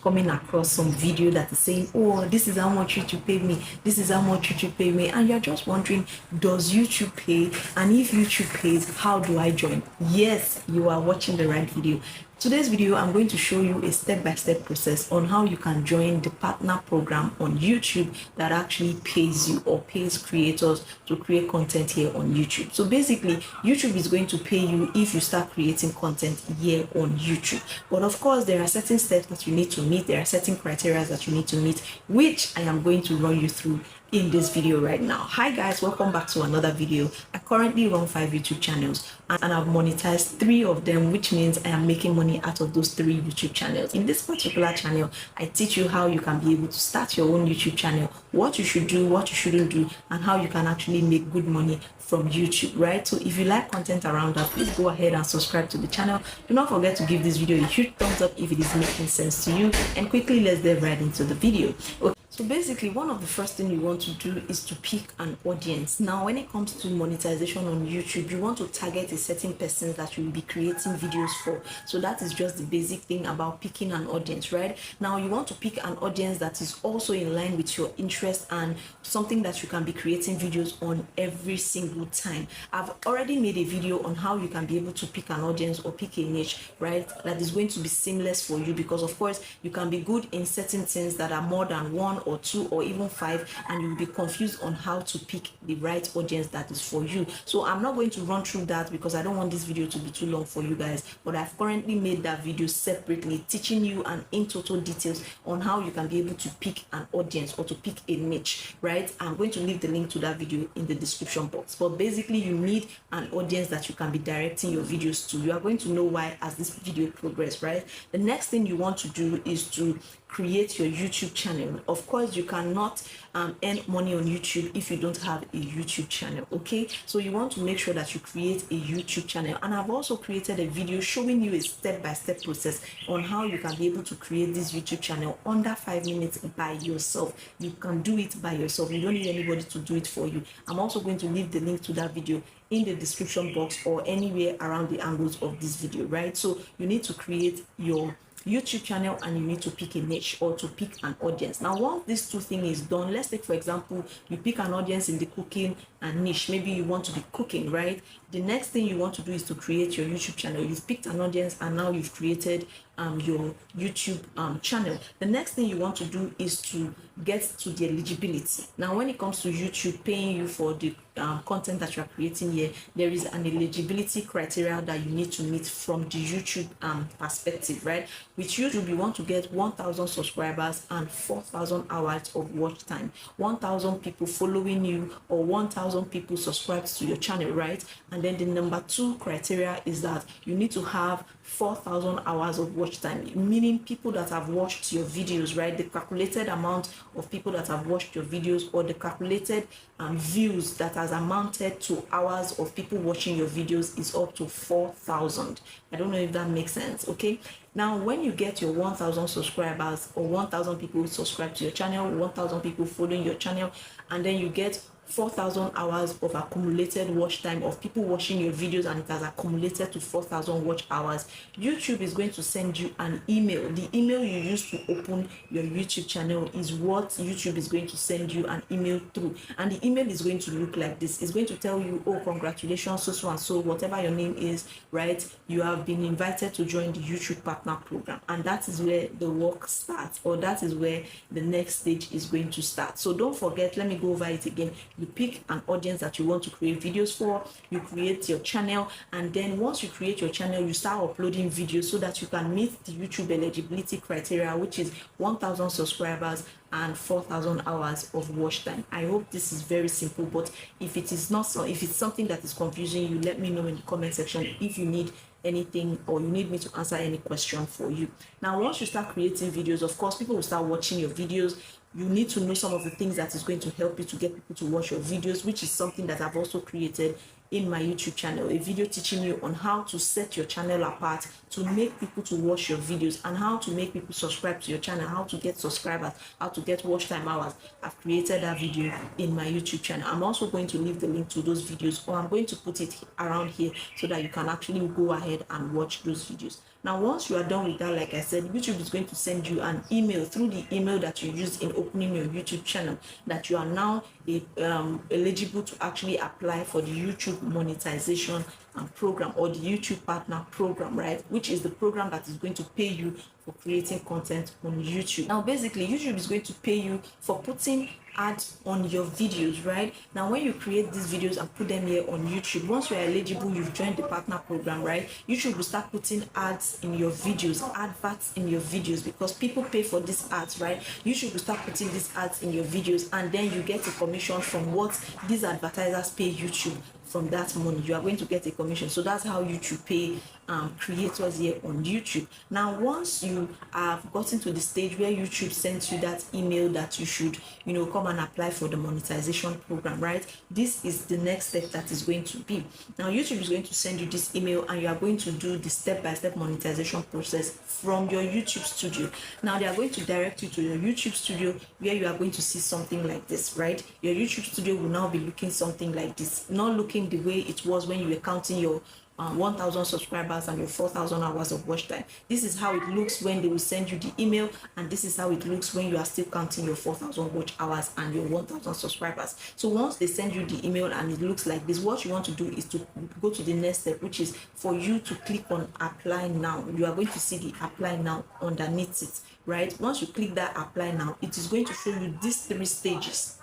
coming across some video that is saying, oh, this is how much YouTube paid me, this is how much YouTube paid me, and you're just wondering, does YouTube pay? And if YouTube pays, how do I join? Yes, you are watching the right video. Today's video, I'm going to show you a step-by-step process on how you can join the partner program on YouTube that actually pays you or pays creators to create content here on YouTube. So basically, YouTube is going to pay you if you start creating content here on YouTube. But of course, there are certain steps that you need to meet. There are certain criteria that you need to meet, which I am going to run you through in this video right now. Hi guys, welcome back to another video. I currently run 5 YouTube channels and I've monetized 3 of them, which means I am making money out of those 3 YouTube channels. In this particular channel, I teach you how you can be able to start your own YouTube channel, what you should do, what you shouldn't do, and how you can actually make good money from YouTube, right? So if you like content around that, please go ahead and subscribe to the channel. Do not forget to give this video a huge thumbs up if it is making sense to you, and quickly let's dive right into the video. Okay. So basically, one of the first things you want to do is to pick an audience. Now, when it comes to monetization on YouTube, you want to target a certain person that you will be creating videos for. So that is just the basic thing about picking an audience, right? Now, you want to pick an audience that is also in line with your interest and something that you can be creating videos on every single time. I've already made a video on how you can be able to pick an audience or pick a niche, right? That is going to be seamless for you, because of course, you can be good in certain things that are more than 1 or 2 or even 5, and you'll be confused on how to pick the right audience that is for you. So I'm not going to run through that because I don't want this video to be too long for you guys, but I've currently made that video separately, teaching you and in total details on how you can be able to pick an audience or to pick a niche, right? I'm going to leave the link to that video in the description box. But basically, you need an audience that you can be directing your videos to. You are going to know why as this video progresses, right? The next thing you want to do is to create your YouTube channel. Of course, you cannot earn money on YouTube if you don't have a YouTube channel, okay? So you want to make sure that you create a YouTube channel, and I've also created a video showing you a step-by-step process on how you can be able to create this YouTube channel under 5 minutes by yourself. You can do it by yourself. You don't need anybody to do it for you. I'm also going to leave the link to that video in the description box or anywhere around the angles of this video, right? So you need to create your YouTube channel and you need to pick a niche or to pick an audience. Now, once this 2 things is done, let's take for example, you pick an audience in the cooking and niche. Maybe you want to be cooking, right? The next thing you want to do is to create your YouTube channel. You've picked an audience and now you've created your YouTube channel. The next thing you want to do is to get to the eligibility. Now, when it comes to YouTube paying you for the content that you are creating here, there is an eligibility criteria that you need to meet from the YouTube perspective, right? With YouTube, you want to get 1,000 subscribers and 4,000 hours of watch time, 1,000 people following you, or 1,000 people subscribed to your channel, right? And then the number 2 criteria is that you need to have 4,000 hours of watch time, meaning people that have watched your videos, right? The calculated amount of people that have watched your videos, or the calculated views that has amounted to hours of people watching your videos is up to 4,000. I don't know if that makes sense, okay? Now, when you get your 1,000 subscribers or 1,000 people subscribe to your channel, 1,000 people following your channel, and then you get 4,000 hours of accumulated watch time of people watching your videos, and it has accumulated to 4,000 watch hours, YouTube is going to send you an email. The email you use to open your YouTube channel is what YouTube is going to send you an email through, and the email is going to look like this. It's going to tell you, oh, congratulations, so and so, whatever your name is, right? You have been invited to join the YouTube partner program, and that is where the work starts, or that is where the next stage is going to start. So don't forget, let me go over it again. You pick an audience that you want to create videos for, you create your channel, and then once you create your channel, you start uploading videos so that you can meet the YouTube eligibility criteria, which is 1,000 subscribers and 4,000 hours of watch time. I hope this is very simple, but if it is not, so if it's something that is confusing you, let me know in the comment section if you need anything or you need me to answer any question for you. Now, once you start creating videos, of course, people will start watching your videos. You need to know some of the things that is going to help you to get people to watch your videos, which is something that I've also created in my YouTube channel, a video teaching you on how to set your channel apart to make people to watch your videos, and how to make people subscribe to your channel, how to get subscribers, how to get watch time hours. I've created that video in my YouTube channel. I'm also going to leave the link to those videos, or I'm going to put it around here so that you can actually go ahead and watch those videos. Now once you are done with that, like I said, YouTube is going to send you an email through the email that you used in opening your YouTube channel, that you are now eligible to actually apply for the YouTube monetization program, or the YouTube partner program, right, which is the program that is going to pay you for creating content on YouTube. Now basically YouTube is going to pay you for putting ads on your videos, right? Now when you create these videos and put them here on YouTube, once you are eligible, you've joined the partner program, right, YouTube will start putting ads in your videos, adverts in your videos, because people pay for these ads, right? YouTube will start putting these ads in your videos, and then you get a commission from what these advertisers pay YouTube. From that money you are going to get a commission. So that's how YouTube pay creators here on YouTube. Now once you have gotten to the stage where YouTube sends you that email that you should, you know, come and apply for the monetization program, right, this is the next step that is going to be. Now YouTube is going to send you this email, and you are going to do the step-by-step monetization process from your YouTube studio. Now they are going to direct you to your YouTube studio, where you are going to see something like this, right? Your YouTube studio will now be looking something like this, not looking the way it was when you were counting your 1,000 subscribers and your 4,000 hours of watch time. This is how it looks when they will send you the email, and this is how it looks when you are still counting your 4,000 watch hours and your 1,000 subscribers. So once they send you the email and it looks like this, what you want to do is to go to the next step, which is for you to click on apply now. You are going to see the apply now underneath it, right? Once you click that apply now, it is going to show you these 3 stages.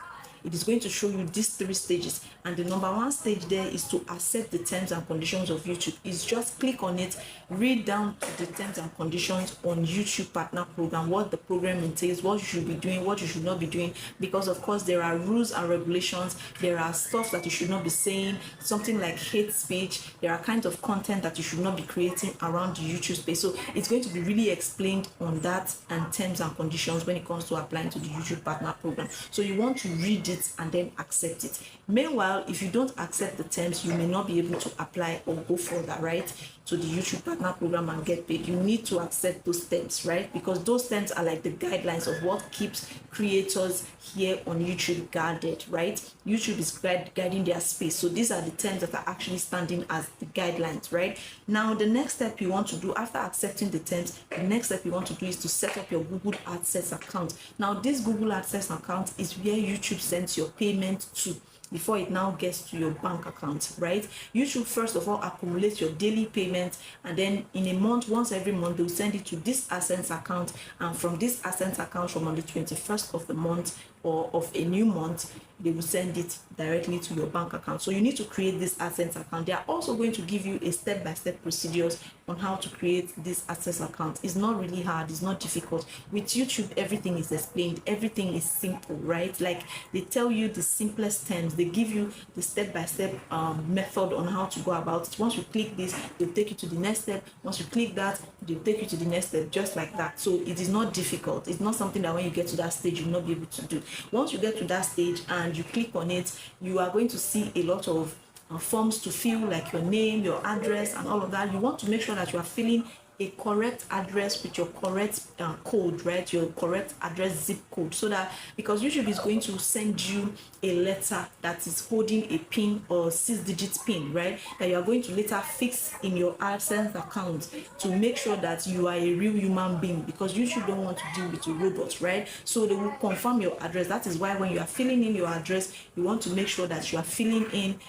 It is going to show you these 3 stages, and the number 1 stage there is to accept the terms and conditions of YouTube. It's just click on it, read down to the terms and conditions on YouTube partner program, what the program entails, what you should be doing, what you should not be doing, because of course there are rules and regulations. There are stuff that you should not be saying, something like hate speech. There are kinds of content that you should not be creating around the YouTube space. So it's going to be really explained on that and terms and conditions when it comes to applying to the YouTube partner program. So you want to read it and then accept it. Meanwhile, if you don't accept the terms, you may not be able to apply or go further, right, to the YouTube partner program and get paid. You need to accept those terms, right, because those terms are like the guidelines of what keeps creators here on YouTube guarded, right? YouTube is guiding their space. So these are the terms that are actually standing as the guidelines, right? Now the next step you want to do after accepting the terms, the next step you want to do is to set up your Google AdSense account. Now this Google AdSense account is where YouTube sends your payment to before it now gets to your bank account, right? YouTube first of all accumulates your daily payment, and then in a month, once every month, they'll send it to this AdSense account, and from this AdSense account, from on the 21st of the month or of a new month, they will send it directly to your bank account. So you need to create this AdSense account. They are also going to give you a step-by-step procedures on how to create this AdSense account. It's not really hard, it's not difficult. With YouTube, everything is explained, everything is simple, right? Like they tell you the simplest terms, they give you the step-by-step method on how to go about it. Once you click this, they'll take you to the next step. Once you click that, they'll take you to the next step, just like that. So it is not difficult. It's not something that when you get to that stage, you'll not be able to do. Once you get to that stage and you click on it, you are going to see a lot of forms to fill, like your name, your address, and all of that. You want to make sure that you are filling a correct address with your correct code, right? Your correct address zip code, so that because YouTube is going to send you a letter that is holding a pin or 6-digit pin, right? That you are going to later fix in your AdSense account to make sure that you are a real human being, because YouTube don't want to deal with a robot, right? So they will confirm your address. That is why when you are filling in your address, you want to make sure that you are filling in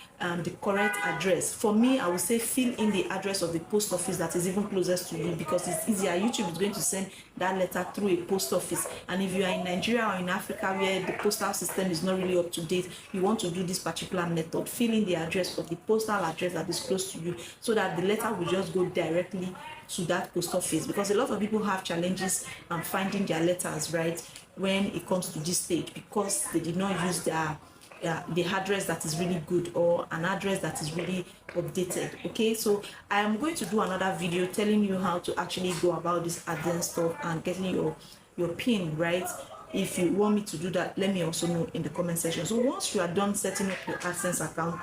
the correct address. For me, I would say fill in the address of the post office that is even closest to you, because it's easier. YouTube is going to send that letter through a post office, and if you are in Nigeria or in Africa where the postal system is not really up to date, you want to do this particular method. Fill in the address of the postal address that is close to you, so that the letter will just go directly to that post office, because a lot of people have challenges finding their letters, right, when it comes to this stage, because they did not use the address that is really good, or an address that is really updated. Okay, so I am going to do another video telling you how to actually go about this advanced stuff and getting your pin, right? If you want me to do that, let me also know in the comment section. So once you are done setting up your AdSense account,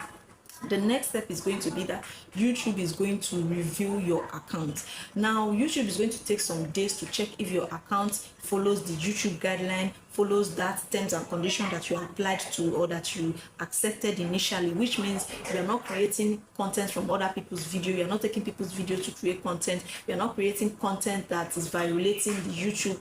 The next step is going to be that YouTube is going to review your account. Now, YouTube is going to take some days to check if your account follows the YouTube guideline, follows that terms and conditions that you applied to or that you accepted initially, which means you are not creating content from other people's video, you're not taking people's video to create content, you're not creating content that is violating the YouTube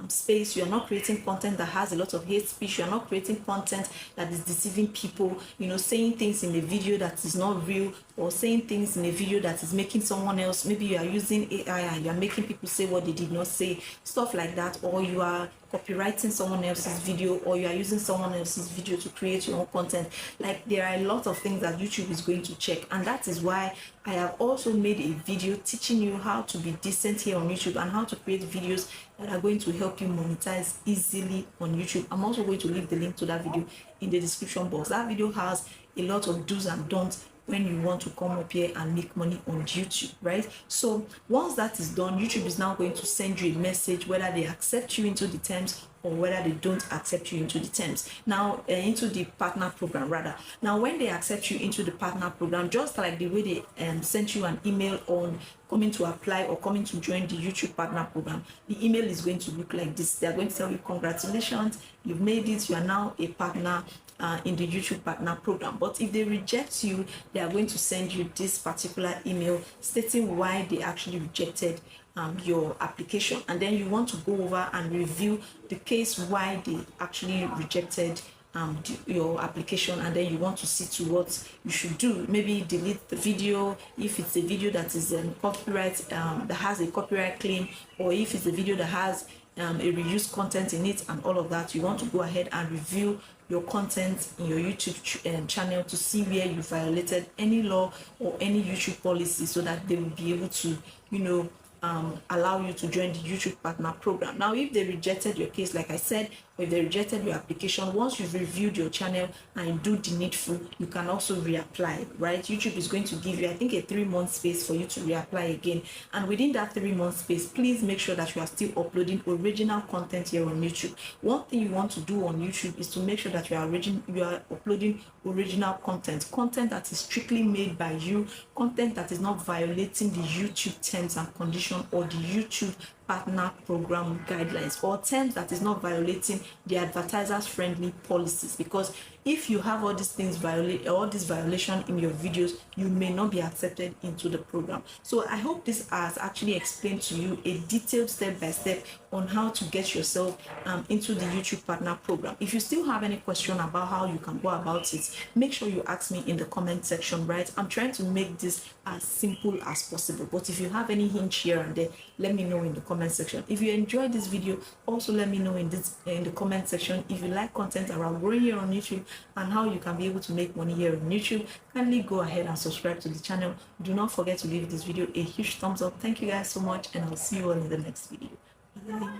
space, you're not creating content that has a lot of hate speech, you're not creating content that is deceiving people, saying things in a video that is not real, or saying things in a video that is making someone else, maybe you are using AI and you're making people say what they did not say, stuff like that, or you are copywriting someone else's video, or you are using someone else's video to create your own content. Like, there are a lot of things that YouTube is going to check, and that is why I have also made a video teaching you how to be decent here on YouTube and how to create videos that are going to help you monetize easily on YouTube. I'm also going to leave the link to that video in the description box. That video has a lot of do's and don'ts when you want to come up here and make money on YouTube, right? So once that is done, YouTube is now going to send you a message whether they accept you into the terms or whether they don't accept you into the terms. Now, into the partner program rather. Now, when they accept you into the partner program, just like the way they sent you an email on coming to apply or coming to join the YouTube partner program, the email is going to look like this. They're going to tell you, congratulations, you've made it, you are now a partner in the YouTube partner program. But if they reject you, they are going to send you this particular email stating why they actually rejected your application, and then you want to go over and review the case why they actually rejected your application, and then you want to see to what you should do. Maybe delete the video if it's a video that is copyright that has a copyright claim, or if it's a video that has a reused content in it and all of that. You want to go ahead and review your content in your YouTube channel to see where you violated any law or any YouTube policy, so that they will be able to allow you to join the YouTube partner program. Now, if they rejected your case, like I said, or if they rejected your application, once you've reviewed your channel and do the needful, you can also reapply, right? YouTube is going to give you, I think, a 3-month space for you to reapply again. And within that 3-month space, please make sure that you are still uploading original content here on YouTube. One thing you want to do on YouTube is to make sure that you are uploading original content that is strictly made by you, content that is not violating the YouTube terms and conditions or the YouTube partner program guidelines, or terms that is not violating the advertisers friendly policies. Because if you have all these things all this violation in your videos, you may not be accepted into the program. So I hope this has actually explained to you a detailed step-by-step on how to get yourself into the YouTube partner program. If you still have any question about how you can go about it, make sure you ask me in the comment section, right? I'm trying to make this as simple as possible, but if you have any hint here and there, let me know in the comment section. If you enjoyed this video, also let me know in the comment section if you like content around growing here on YouTube and how you can be able to make money here on YouTube. Kindly go ahead and subscribe to the channel. Do not forget to give this video a huge thumbs up. Thank you guys so much, and I'll see you all in the next video. Bye.